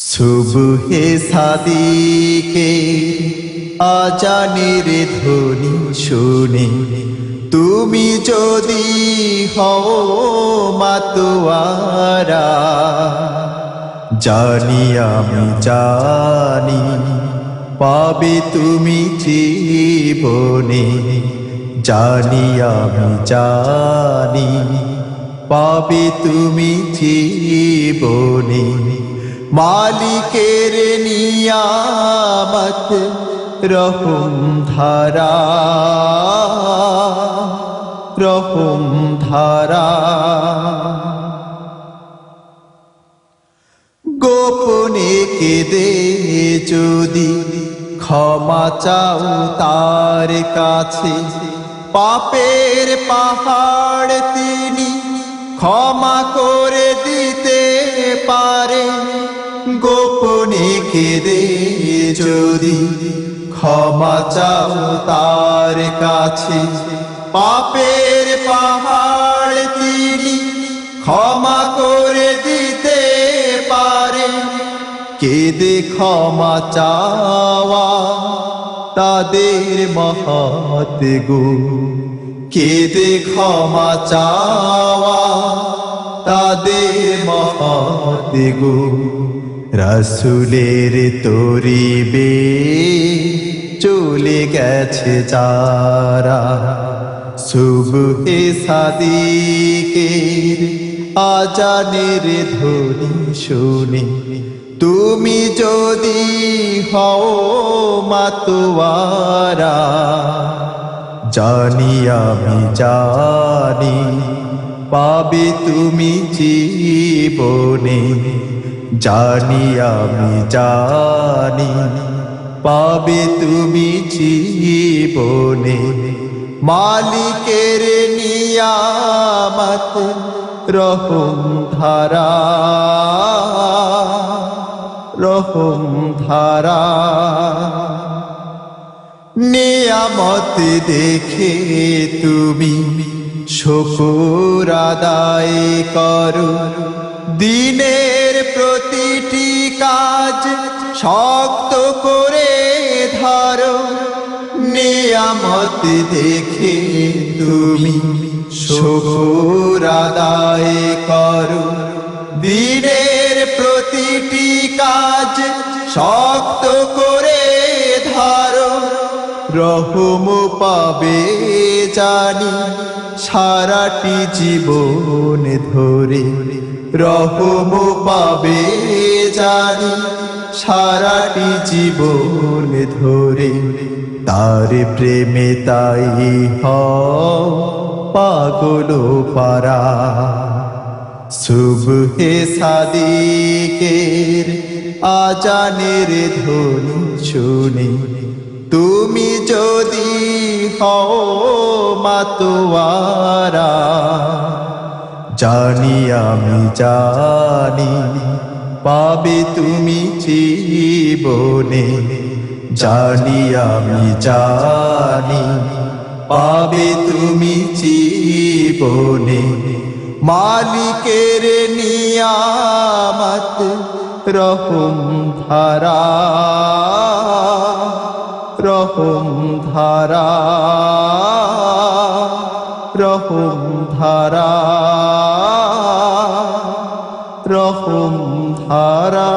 সুবহে সাদিকে আজানের ধ্বনি শুনে তুমি যদি হও মাতোয়ারা, জানি আমি জানি পাবে তুমি জীবনে, জানি আমি জানি পাবে তুমি জীবনে। মালিকের নিয়ামত রহম ধারা, রহম ধারা। গোপনে কেঁদে যদি ক্ষমা চাও তার কাছে, পাপের পাহাড় তিনি ক্ষমা করে দিতে পারে। গোপনে কেঁদে যদি ক্ষমা চাও তার কাছে, পাপের পাহাড় তিনি ক্ষমা করে দিতে পারে। কেঁদে ক্ষমা চাওয়া তাদের মহৎ গুণ, কেঁদে ক্ষমা চাওয়া তাদের মহৎ গুণ। রাসূলের তরিবে চলে গেছে যারা, সুবহে সাদিকের আজানের ধ্বনি শুনে তুমি যদি হও মাতোয়ারা, জানি আমি জানি পাবে তুমি জীবনে, জানি আমি জানি পাবে তুমি জীবনে। মালিকের নিয়ামত রহম ধারা, রহম ধারা। নিয়ামত দেখে তুমি শুকর আদায় করো, দিনের প্রতিটি কাজ শক্ত করে ধরো। নিয়ামত দেখে তুমি শুকর আদায় করো, দিনের প্রতিটি কাজ শক্ত করে ধরো। রহম পাবে জানি সারাটি জীবন ধরে, রহম পাবে জানি সারাটি জীবন ধরে। তার প্রেমে তাই হও পাগল পারা, সুবহে সাদিকের আজানের ধ্বনি শুনে তুমি যদি হও মাতোয়ারা, জানি আমি জানি পাবে তুমি জীবনে, জানি আমি জানি পাবে তুমি জীবনে। মালিকের নিয়ামত রহম ধারা, রহম ধারা, রহম ধারা, রহম ধারা।